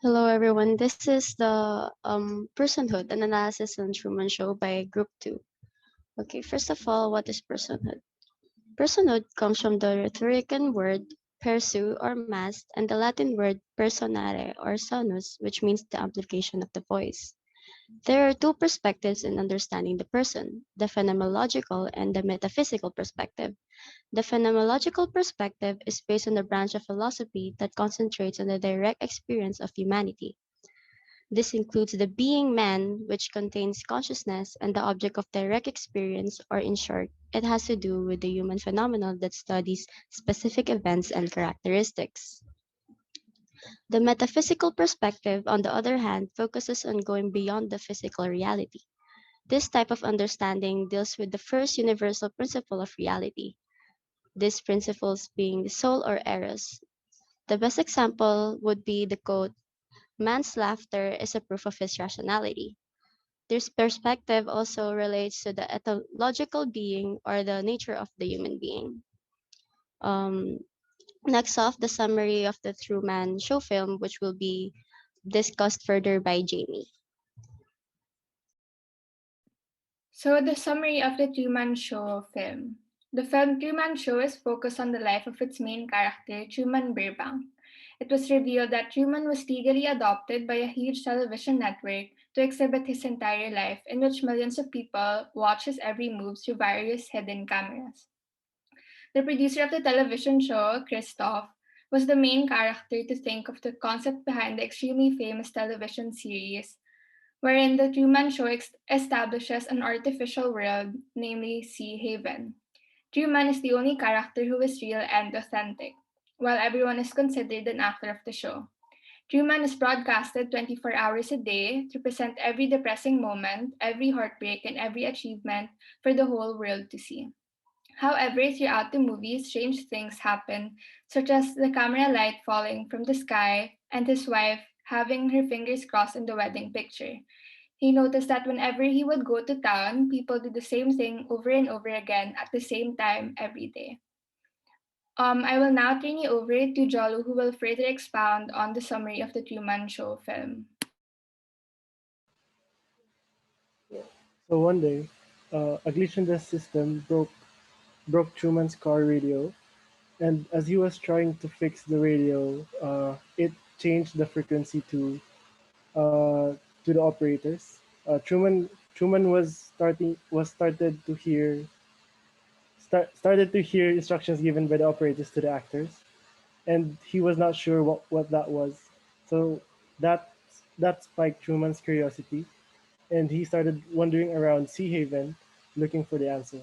Hello, everyone. This is the Personhood, an analysis on Truman Show by Group 2. Okay, first of all, what is personhood? Personhood comes from the Rhetorican word persu or mask and the Latin word personare or sonus, which means the amplification of the voice. There are two perspectives in understanding the person, the phenomenological and the metaphysical perspective. The phenomenological perspective is based on the branch of philosophy that concentrates on the direct experience of humanity. This includes the being man, which contains consciousness and the object of direct experience, or in short, it has to do with the human phenomenon that studies specific events and characteristics. The metaphysical perspective, on the other hand, focuses on going beyond the physical reality. This type of understanding deals with the first universal principle of reality, these principles being the soul or eros. The best example would be the quote, man's laughter is a proof of his rationality. This perspective also relates to the ethological being or the nature of the human being. Um, Next off, the summary of the Truman Show film, which will be discussed further by Jamie. So, the summary of the Truman Show film. The film Truman Show is focused on the life of its main character, Truman Burbank. It was revealed that Truman was legally adopted by a huge television network to exhibit his entire life, in which millions of people watch his every move through various hidden cameras. The producer of the television show, Christoph, was the main character to think of the concept behind the extremely famous television series wherein the Truman Show establishes an artificial world, namely Sea Haven. Truman is the only character who is real and authentic, while everyone is considered an actor of the show. Truman is broadcasted 24 hours a day to present every depressing moment, every heartbreak, and every achievement for the whole world to see. However, throughout the movie, strange things happen, such as the camera light falling from the sky and his wife having her fingers crossed in the wedding picture. He noticed that whenever he would go to town, people did the same thing over and over again at the same time every day. I will now turn you over to Jolu, who will further expound on the summary of the Truman Show film. So one day, a glitch in the system broke Truman's car radio, and as he was trying to fix the radio, it changed the frequency to the operators. Truman started to hear instructions given by the operators to the actors, and he was not sure what that was. So that that spiked Truman's curiosity, and he started wandering around Sea Haven looking for the answer.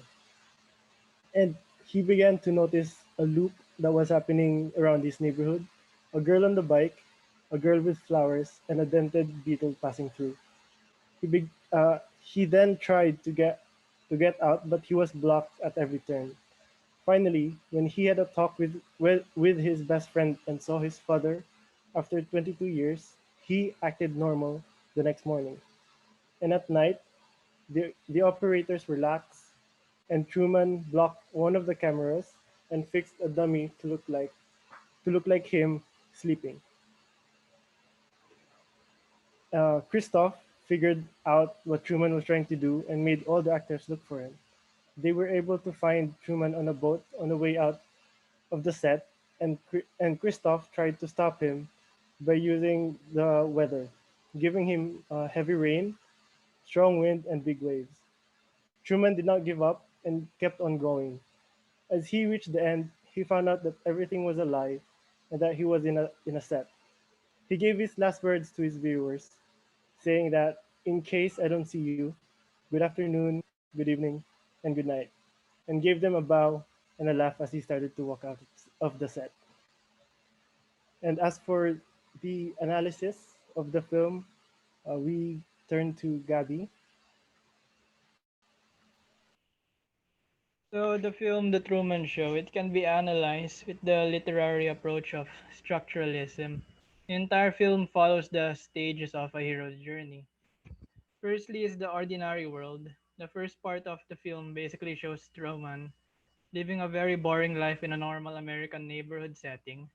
And he began to notice a loop that was happening around his neighborhood. A girl on the bike, a girl with flowers, and a dented beetle passing through. He then tried to get out, but he was blocked at every turn. Finally, when he had a talk with his best friend and saw his father after 22 years, he acted normal the next morning. And at night, the operators relaxed, and Truman blocked one of the cameras and fixed a dummy to look like him sleeping. Christoph figured out what Truman was trying to do and made all the actors look for him. They were able to find Truman on a boat on the way out of the set, and Christoph tried to stop him by using the weather, giving him heavy rain, strong wind, and big waves. Truman did not give up and kept on going. As he reached the end, he found out that everything was a lie and that he was in a set. He gave his last words to his viewers, saying that in case I don't see you, good afternoon, good evening, and good night, and gave them a bow and a laugh as he started to walk out of the set. And as for the analysis of the film, we turn to Gabby. So the film The Truman Show, it can be analyzed with the literary approach of structuralism. The entire film follows the stages of a hero's journey. Firstly is the ordinary world. The first part of the film basically shows Truman living a very boring life in a normal American neighborhood setting.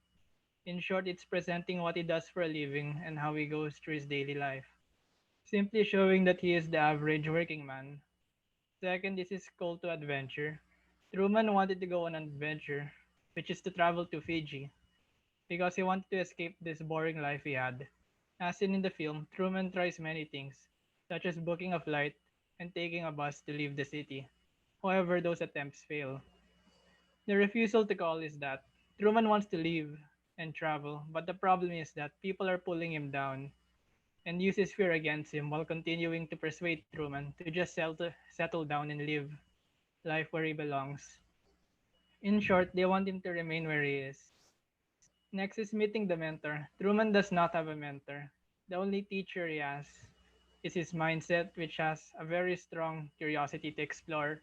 In short, it's presenting what he does for a living and how he goes through his daily life, simply showing that he is the average working man. Second is his call to adventure. Truman wanted to go on an adventure, which is to travel to Fiji, because he wanted to escape this boring life he had. As seen in the film, Truman tries many things, such as booking a flight and taking a bus to leave the city. However, those attempts fail. The refusal to call is that Truman wants to leave and travel, but the problem is that people are pulling him down and uses fear against him while continuing to persuade Truman to just settle down and live life where he belongs. In short, they want him to remain where he is. Next is meeting the mentor. Truman does not have a mentor. The only teacher he has is his mindset, which has a very strong curiosity to explore,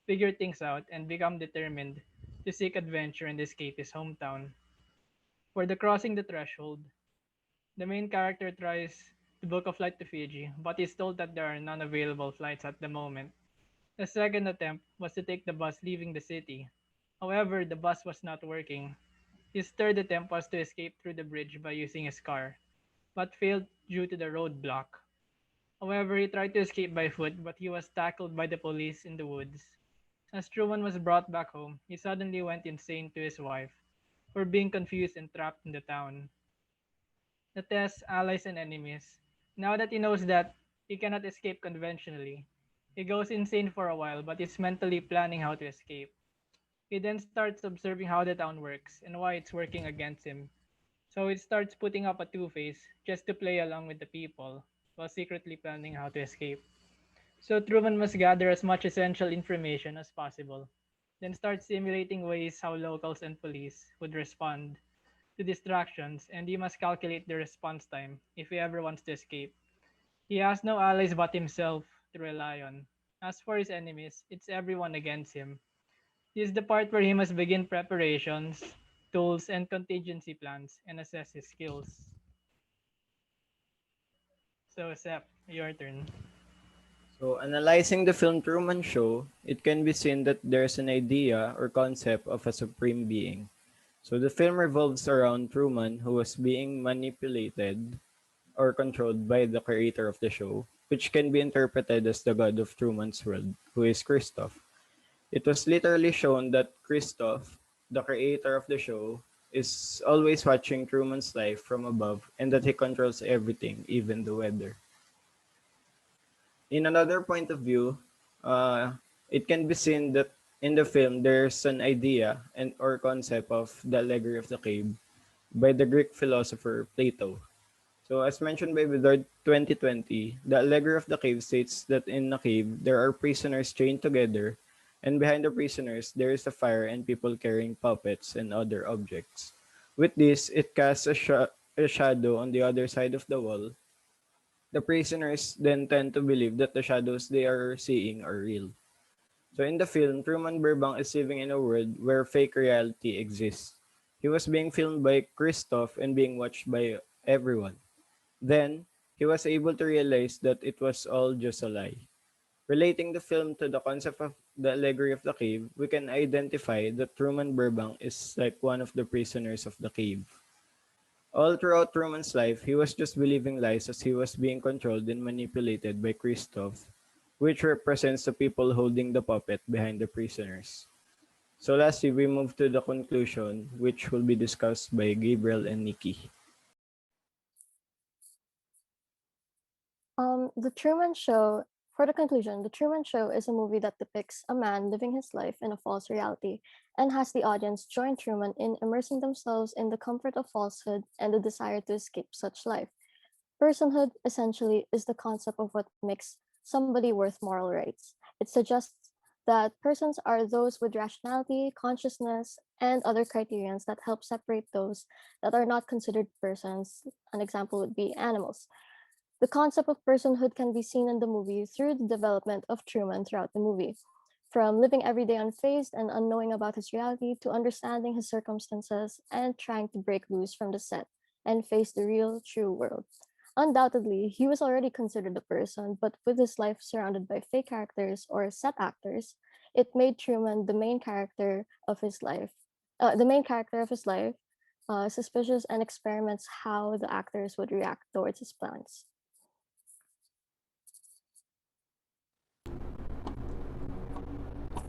figure things out, and become determined to seek adventure and escape his hometown. For the crossing the threshold, the main character tries to book a flight to Fiji, but is told that there are none available flights at the moment. The second attempt was to take the bus leaving the city. However, the bus was not working. His third attempt was to escape through the bridge by using his car, but failed due to the roadblock. However, he tried to escape by foot, but he was tackled by the police in the woods. As Truman was brought back home, he suddenly went insane to his wife for being confused and trapped in the town. The test, allies and enemies. Now that he knows that he cannot escape conventionally, he goes insane for a while but is mentally planning how to escape. He then starts observing how the town works and why it's working against him. So it starts putting up a two-face just to play along with the people while secretly planning how to escape. So Truman must gather as much essential information as possible, then start simulating ways how locals and police would respond to distractions, and he must calculate the response time if he ever wants to escape. He has no allies but himself to rely on. As for his enemies, it's everyone against him. This is the part where he must begin preparations, tools, and contingency plans and assess his skills. So, Sep, your turn. So, analyzing the film Truman Show, it can be seen that there's an idea or concept of a supreme being. So, the film revolves around Truman, who was being manipulated or controlled by the creator of the show, which can be interpreted as the god of Truman's world, who is Christoph. It was literally shown that Christoph, the creator of the show, is always watching Truman's life from above and that he controls everything, even the weather. In another point of view, uh, it can be seen that in the film there's an idea and or concept of the allegory of the cave by the Greek philosopher Plato. So as mentioned by Vidor 2020, the allegory of the cave states that in a cave there are prisoners chained together, and behind the prisoners there is a fire and people carrying puppets and other objects. With this, it casts a shadow on the other side of the wall. The prisoners then tend to believe that the shadows they are seeing are real. So in the film, Truman Burbank is living in a world where fake reality exists. He was being filmed by Christoph and being watched by everyone. Then, he was able to realize that it was all just a lie. Relating the film to the concept of the allegory of the cave, we can identify that Truman Burbank is like one of the prisoners of the cave. All throughout Truman's life, he was just believing lies as he was being controlled and manipulated by Christoph, which represents the people holding the puppet behind the prisoners. So lastly, we move to the conclusion, which will be discussed by Gabriel and Nikki. The Truman Show, for the conclusion, The Truman Show is a movie that depicts a man living his life in a false reality and has the audience join Truman in immersing themselves in the comfort of falsehood and the desire to escape such life. Personhood, essentially, is the concept of what makes somebody worth moral rights. It suggests that persons are those with rationality, consciousness, and other criterions that help separate those that are not considered persons. An example would be animals. The concept of personhood can be seen in the movie through the development of Truman throughout the movie, from living every day unfazed and unknowing about his reality to understanding his circumstances and trying to break loose from the set and face the real, true world. Undoubtedly, he was already considered a person, but with his life surrounded by fake characters or set actors, it made Truman the main character of his life. The main character of his life, suspicious, and experiments how the actors would react towards his plans.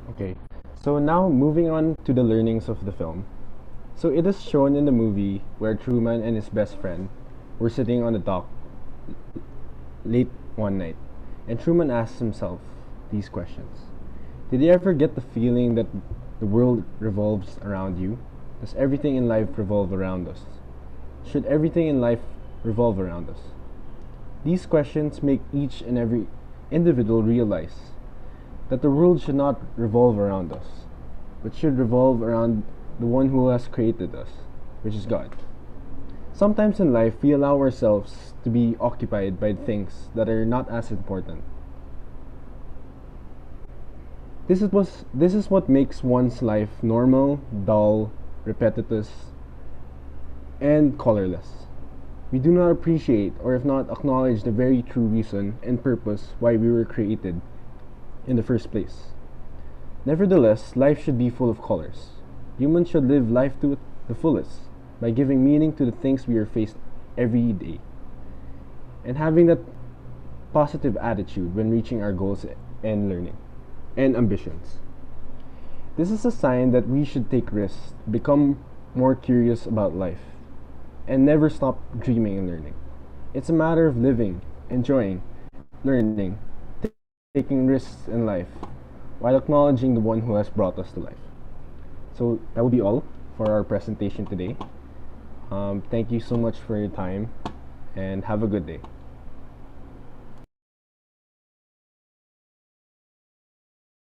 Okay, so now moving on to the learnings of the film. So it is shown in the movie where Truman and his best friend were sitting on the dock late one night, and Truman asks himself these questions. Did you ever get the feeling that the world revolves around you? Does everything in life revolve around us? Should everything in life revolve around us? These questions make each and every individual realize that the world should not revolve around us, but should revolve around the one who has created us, which is God. Sometimes in life, we allow ourselves to be occupied by things that are not as important. This is what makes one's life normal, dull, repetitious, and colorless. We do not appreciate or if not acknowledge the very true reason and purpose why we were created in the first place. Nevertheless, life should be full of colors. Humans should live life to the fullest by giving meaning to the things we are faced every day and having that positive attitude when reaching our goals and learning and ambitions. This is a sign that we should take risks, become more curious about life, and never stop dreaming and learning. It's a matter of living, enjoying, learning, taking risks in life, while acknowledging the one who has brought us to life. So that will be all for our presentation today. Thank you so much for your time, and have a good day.